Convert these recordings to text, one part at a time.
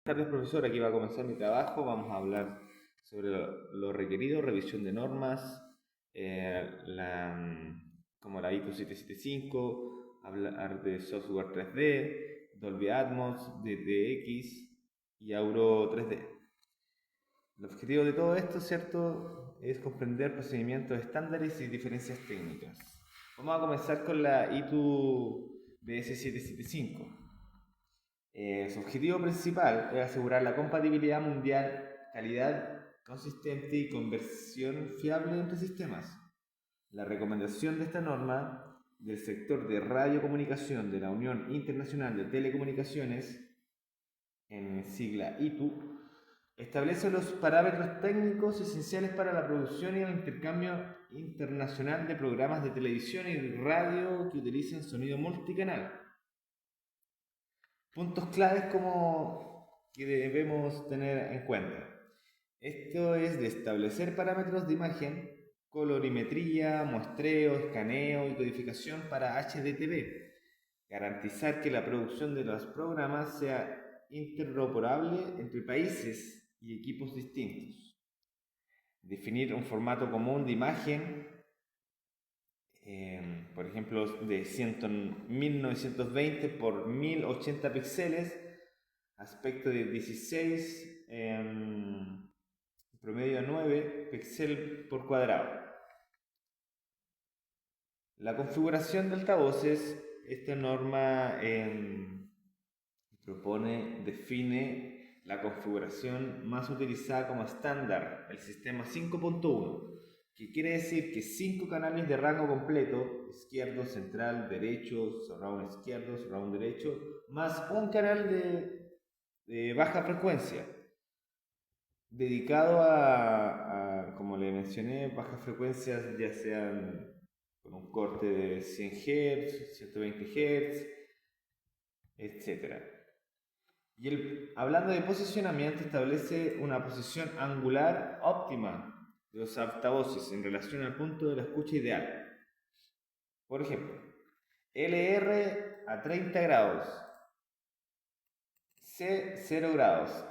Buenas tardes, profesor. Aquí va a comenzar mi trabajo. Vamos a hablar sobre lo requerido, revisión de normas, como la ISO 775, hablar de software 3D, Dolby Atmos, DTX y Auro 3D. El objetivo de todo esto, ¿cierto?, es comprender procedimientos estándares y diferencias técnicas. Vamos a comenzar con la ITU BS775. Su objetivo principal es asegurar la compatibilidad mundial, calidad consistente y conversión fiable entre sistemas. La recomendación de esta norma del sector de radiocomunicación de la Unión Internacional de Telecomunicaciones, en sigla ITU, establece los parámetros técnicos esenciales para la producción y el intercambio internacional de programas de televisión y radio que utilizan sonido multicanal. Puntos claves como que debemos tener en cuenta. Esto es de establecer parámetros de imagen, colorimetría, muestreo, escaneo y codificación para HDTV. Garantizar que la producción de los programas sea interoperable entre países y equipos distintos. Definir un formato común de imagen, por ejemplo, de 1920 por 1080 píxeles, aspecto de 16, promedio 9 píxeles por cuadrado. La configuración de altavoces, esta norma define la configuración más utilizada como estándar, el sistema 5.1, que quiere decir que 5 canales de rango completo, izquierdo, central, derecho, surround izquierdo, surround derecho, más un canal de baja frecuencia, dedicado como le mencioné, bajas frecuencias, ya sean con un corte de 100 Hz, 120 Hz, etc. Y hablando de posicionamiento, establece una posición angular óptima de los altavoces en relación al punto de la escucha ideal. Por ejemplo, LR a 30 grados, C 0 grados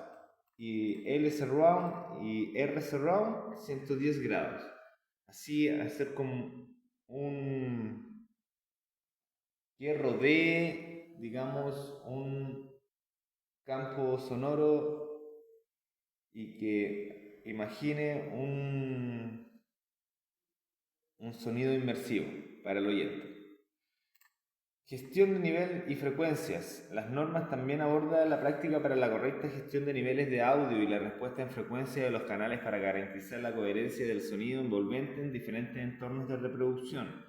y L surround y R surround 110 grados. Así hacer como un que rodee, digamos, un campo sonoro y que imagine un sonido inmersivo para el oyente. Gestión de nivel y frecuencias. Las normas también abordan la práctica para la correcta gestión de niveles de audio y la respuesta en frecuencia de los canales para garantizar la coherencia del sonido envolvente en diferentes entornos de reproducción.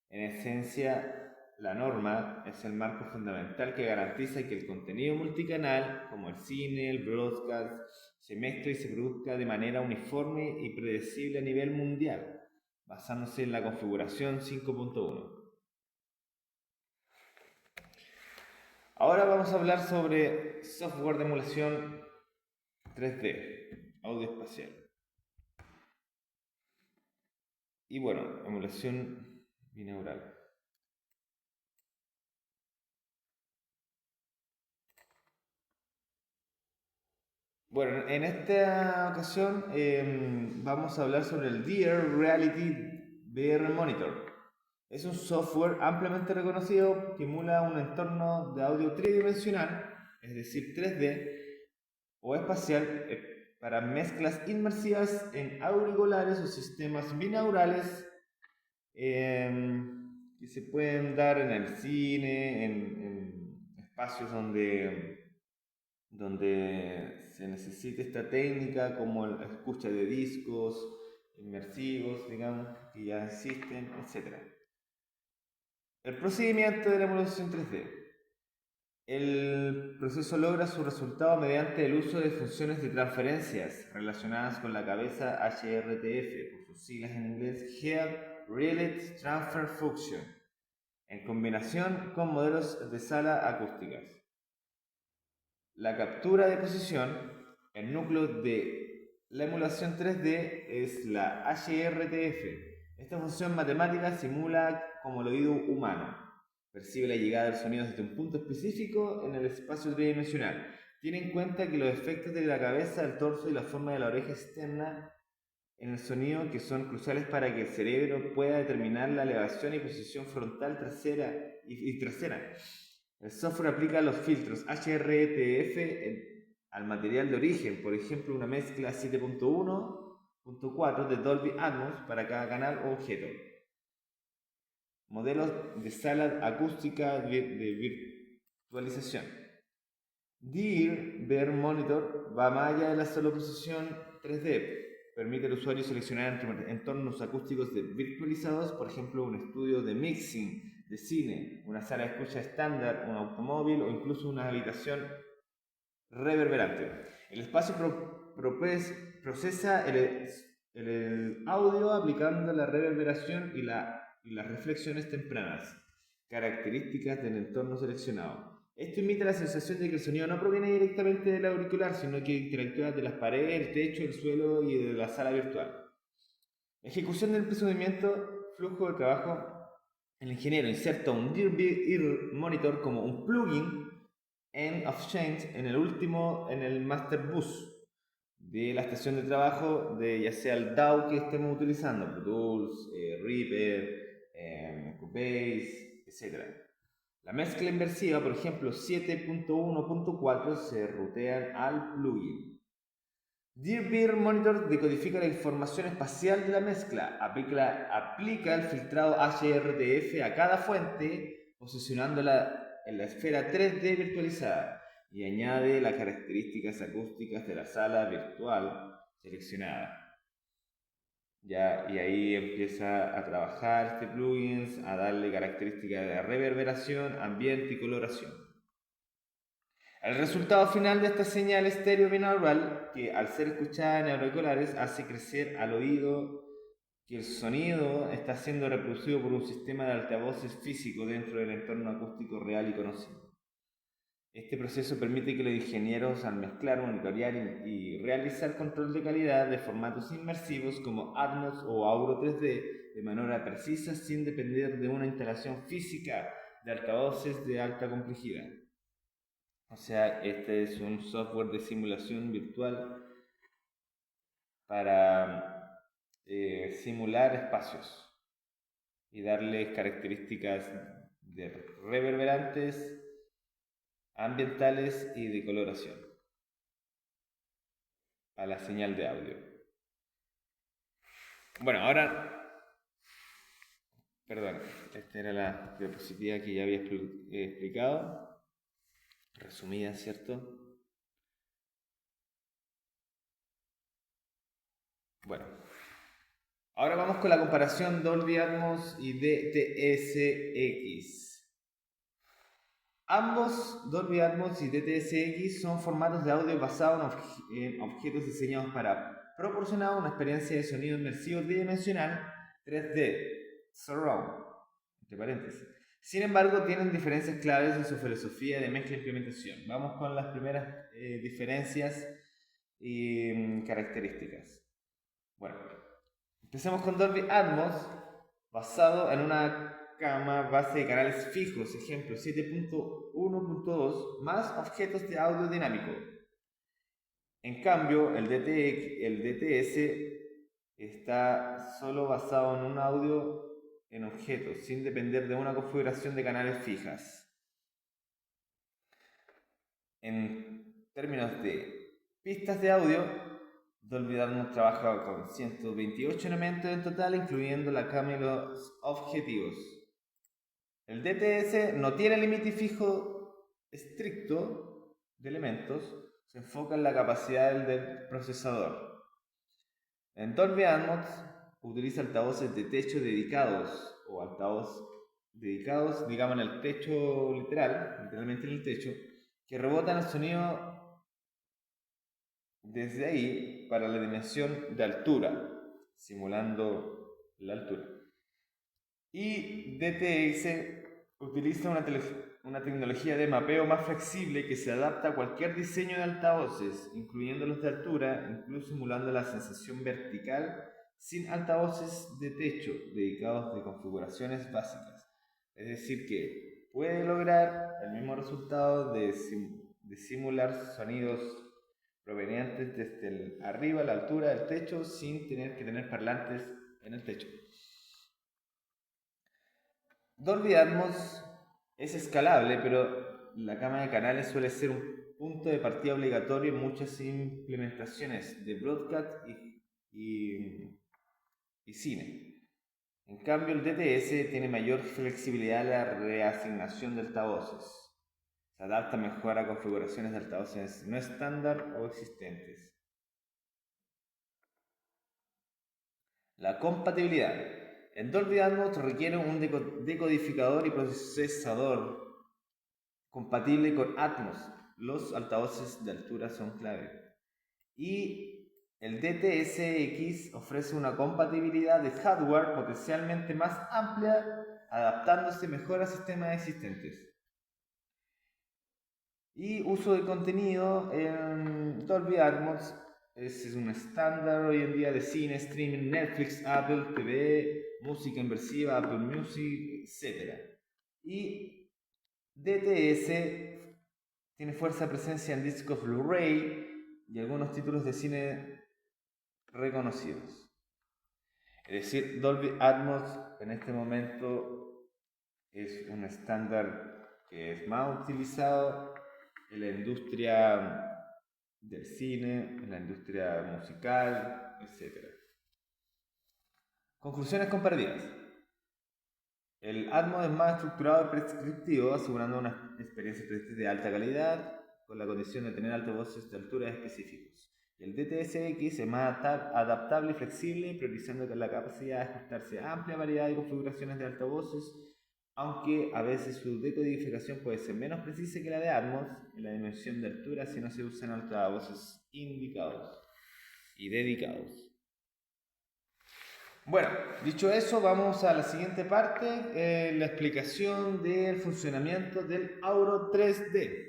En esencia, la norma es el marco fundamental que garantiza que el contenido multicanal, como el cine, el broadcast, se mezcle y se produzca de manera uniforme y predecible a nivel mundial, basándose en la configuración 5.1. Ahora vamos a hablar sobre software de emulación 3D, audio espacial. Y bueno, emulación binaural. Bueno, en esta ocasión vamos a hablar sobre el Dear Reality VR Monitor. Es un software ampliamente reconocido que emula un entorno de audio tridimensional, es decir, 3D o espacial, para mezclas inmersivas en auriculares o sistemas binaurales que se pueden dar en el cine, en espacios donde se necesita esta técnica, como la escucha de discos inmersivos, digamos, que ya existen, etc. El procedimiento de la emulación 3D. El proceso logra su resultado mediante el uso de funciones de transferencias relacionadas con la cabeza HRTF, por sus siglas en inglés Head Relay Transfer Function, en combinación con modelos de sala acústicas. La captura de posición, el núcleo de la emulación 3D es la HRTF. Esta función matemática simula como el oído humano. Percibe la llegada del sonido desde un punto específico en el espacio tridimensional. Tiene en cuenta que los efectos de la cabeza, el torso y la forma de la oreja externa en el sonido, que son cruciales para que el cerebro pueda determinar la elevación y posición frontal trasera y trasera. El software aplica los filtros HRTF al material de origen, por ejemplo, una mezcla 7.1.4 de Dolby Atmos para cada canal o objeto. Modelos de sala acústica de virtualización. Dear Monitor va más allá de la solo posición 3D. Permite al usuario seleccionar entre entornos acústicos virtualizados, por ejemplo, un estudio de mixing, de cine, una sala de escucha estándar, un automóvil o incluso una habitación reverberante. El espacio procesa el audio aplicando la reverberación y las reflexiones tempranas, características del entorno seleccionado. Esto imita la sensación de que el sonido no proviene directamente del auricular, sino que interactúa de las paredes, el techo, el suelo y de la sala virtual. Ejecución del procedimiento, flujo de trabajo. El ingeniero inserta un Ear Monitor como un plugin end of change en el master bus de la estación de trabajo de ya sea el DAW que estemos utilizando, Pro Tools, Reaper, Cubase, etc. La mezcla inversiva, por ejemplo 7.1.4, se rutean al plugin. Dear Monitor decodifica la información espacial de la mezcla, aplica el filtrado HRTF a cada fuente, posicionándola en la esfera 3D virtualizada y añade las características acústicas de la sala virtual seleccionada. Ya, y ahí empieza a trabajar este plugin, a darle características de reverberación, ambiente y coloración. El resultado final de esta señal estéreo binaural, que al ser escuchada en auriculares hace crecer al oído que el sonido está siendo reproducido por un sistema de altavoces físico dentro del entorno acústico real y conocido. Este proceso permite que los ingenieros, al mezclar, monitorear y realizar control de calidad de formatos inmersivos como Atmos o Auro 3D de manera precisa sin depender de una instalación física de altavoces de alta complejidad. O sea, este es un software de simulación virtual para simular espacios y darle características de reverberantes, ambientales y de coloración a la señal de audio. Bueno, ahora, perdón, esta era la diapositiva que ya había explicado, resumida, ¿cierto? Bueno, ahora vamos con la comparación Dolby Atmos y DTS:X. Ambos, Dolby Atmos y DTS:X, son formatos de audio basados en objetos diseñados para proporcionar una experiencia de sonido inmersivo tridimensional 3D, surround, entre paréntesis. Sin embargo, tienen diferencias claves en su filosofía de mezcla e implementación. Vamos con las primeras diferencias y características. Bueno, empecemos con Dolby Atmos, basado en una cama base de canales fijos, ejemplo 7.1.2, más objetos de audio dinámico. En cambio, el DTS está solo basado en un audio en objetos, sin depender de una configuración de canales fijas. En términos de pistas de audio, Dolby Atmos trabaja con 128 elementos en total, incluyendo la cámara y los objetivos. El DTS no tiene límite fijo estricto de elementos, se enfoca en la capacidad del procesador. En Dolby Atmos utiliza altavoces de techo dedicados o altavoces dedicados, digamos, en el techo literalmente en el techo, que rebotan el sonido desde ahí para la dimensión de altura, simulando la altura. Y DTS utiliza una tecnología de mapeo más flexible que se adapta a cualquier diseño de altavoces, incluyendo los de altura, incluso simulando la sensación vertical sin altavoces de techo dedicados de configuraciones básicas. Es decir, que puede lograr el mismo resultado de de simular sonidos provenientes desde arriba, la altura del techo, sin tener que tener parlantes en el techo. Dolby Atmos es escalable, pero la cama de canales suele ser un punto de partida obligatorio en muchas implementaciones de broadcast y cine. En cambio, el DTS tiene mayor flexibilidad en la reasignación de altavoces. Se adapta mejor a configuraciones de altavoces no estándar o existentes. La compatibilidad. En Dolby Atmos requiere un decodificador y procesador compatible con Atmos. Los altavoces de altura son clave. Y el DTS:X ofrece una compatibilidad de hardware potencialmente más amplia, adaptándose mejor a sistemas existentes. Y uso de contenido en Dolby Atmos es un estándar hoy en día de cine, streaming, Netflix, Apple TV, música inmersiva, Apple Music, etc. Y DTS tiene fuerza presencia en discos Blu-ray y algunos títulos de cine reconocidos. Es decir, Dolby Atmos en este momento es un estándar que es más utilizado en la industria del cine, en la industria musical, etc. Conclusiones comparativas. El Atmos es más estructurado y prescriptivo, asegurando una experiencia de alta calidad, con la condición de tener altavoces de altura específicos. Y el DTS:X es más adaptable y flexible, priorizando la capacidad de ajustarse a amplia variedad de configuraciones de altavoces, aunque a veces su decodificación puede ser menos precisa que la de Atmos en la dimensión de altura si no se usan altavoces indicados y dedicados. Bueno, dicho eso, vamos a la siguiente parte, la explicación del funcionamiento del Auro 3D.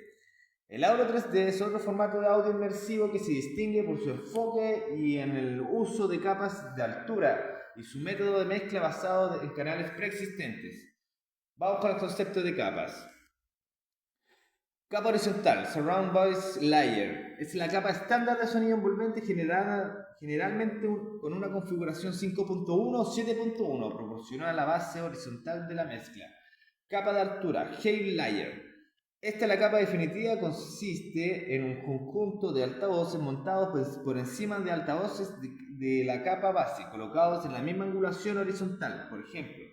El Auro 3D es otro formato de audio inmersivo que se distingue por su enfoque y en el uso de capas de altura y su método de mezcla basado en canales preexistentes. Vamos con el concepto de capas. Capa horizontal, Surround Voice Layer, es la capa estándar de sonido envolvente generalmente con una configuración 5.1 o 7.1 proporcional a la base horizontal de la mezcla. Capa de altura, Height Layer. Esta es la capa definitiva, consiste en un conjunto de altavoces montados por encima de altavoces de la capa base, colocados en la misma angulación horizontal, por ejemplo,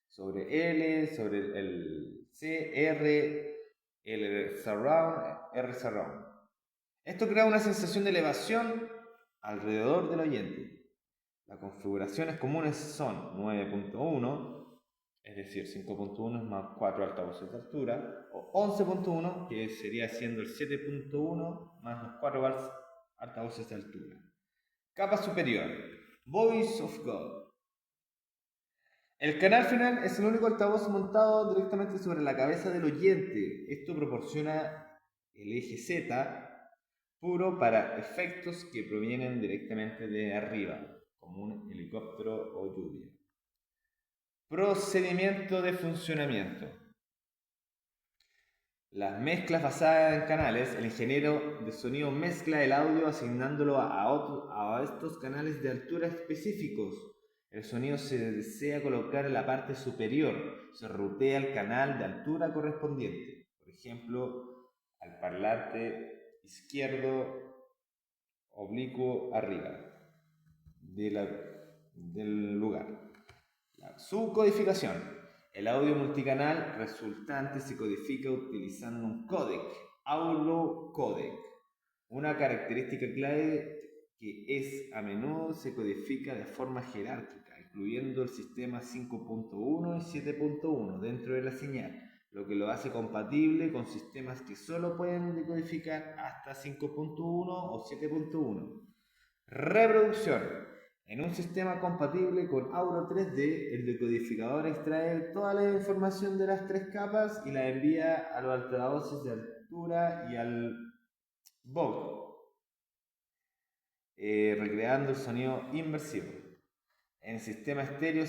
sobre L, sobre el C, R, L surround, R surround. Esto crea una sensación de elevación alrededor del oyente. Las configuraciones comunes son 9.1, es decir, 5.1 es más 4 altavoces de altura, o 11.1, que sería siendo el 7.1 más los 4 altavoces de altura. Capa superior, Voice of God. El canal final es el único altavoz montado directamente sobre la cabeza del oyente. Esto proporciona el eje Z puro para efectos que provienen directamente de arriba, como un helicóptero o lluvia. Procedimiento de funcionamiento. Las mezclas basadas en canales, el ingeniero de sonido mezcla el audio asignándolo a estos canales de altura específicos. El sonido se desea colocar en la parte superior, se rutea el canal de altura correspondiente, por ejemplo, al parlante izquierdo oblicuo arriba del lugar. La subcodificación. El audio multicanal resultante se codifica utilizando un códec, Audio Codec. Una característica clave que es a menudo se codifica de forma jerárquica, incluyendo el sistema 5.1 y 7.1 dentro de la señal, lo que lo hace compatible con sistemas que solo pueden decodificar hasta 5.1 o 7.1. Reproducción. En un sistema compatible con Auro 3D, el decodificador extrae toda la información de las tres capas y la envía a los altavoces de altura y al Vogue, recreando el sonido inversivo. En el sistema estéreo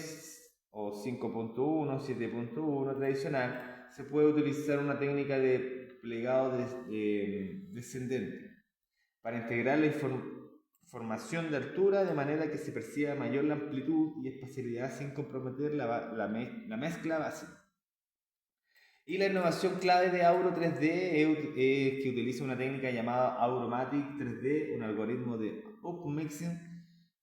o 5.1, 7.1 tradicional, se puede utilizar una técnica de plegado descendente para integrar la información de altura de manera que se perciba mayor la amplitud y espacialidad sin comprometer la mezcla básica. Y la innovación clave de Auro 3D es que utiliza una técnica llamada Auromatic 3D, un algoritmo de upmixing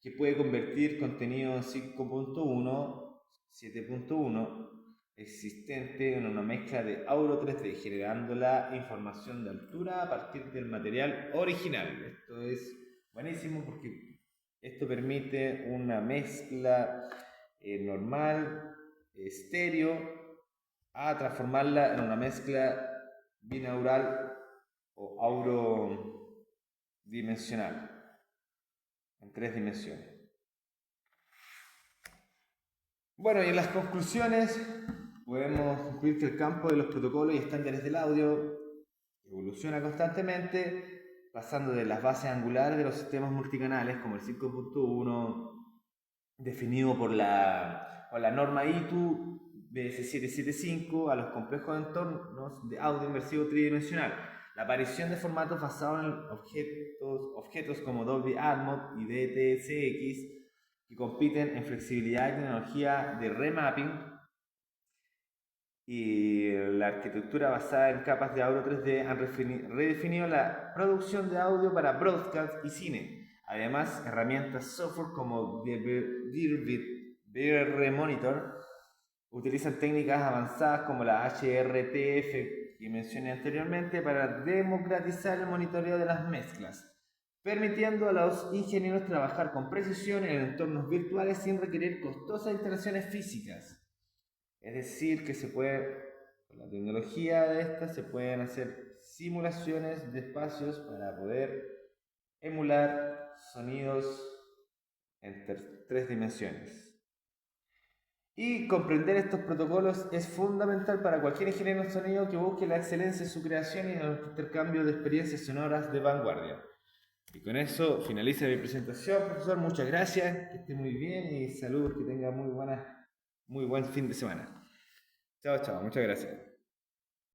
que puede convertir contenido 5.1, 7.1 existente en una mezcla de Auro 3D, generando la información de altura a partir del material original. Esto es buenísimo porque esto permite una mezcla normal, estéreo, a transformarla en una mezcla binaural o aurodimensional, en 3 dimensiones. Bueno, y en las conclusiones podemos concluir que el campo de los protocolos y estándares del audio evoluciona constantemente, pasando de las bases angulares de los sistemas multicanales, como el 5.1, definido por la norma ITU BS775, a los complejos entornos de audio inmersivo tridimensional. La aparición de formatos basados en objetos como Dolby Atmos y DTS:X, que compiten en flexibilidad y tecnología de remapping, y la arquitectura basada en capas de Auro 3D han redefinido la producción de audio para broadcast y cine. Además, herramientas software como VR Monitor utilizan técnicas avanzadas como la HRTF que mencioné anteriormente para democratizar el monitoreo de las mezclas, permitiendo a los ingenieros trabajar con precisión en entornos virtuales sin requerir costosas instalaciones físicas. Es decir, que con la tecnología de esta se pueden hacer simulaciones de espacios para poder emular sonidos en 3 dimensiones. Y comprender estos protocolos es fundamental para cualquier ingeniero de sonido que busque la excelencia en su creación y en el intercambio de experiencias sonoras de vanguardia. Y con eso finaliza mi presentación, profesor. Muchas gracias, que esté muy bien y saludos, que tenga muy buen fin de semana. Chao, chao, muchas gracias.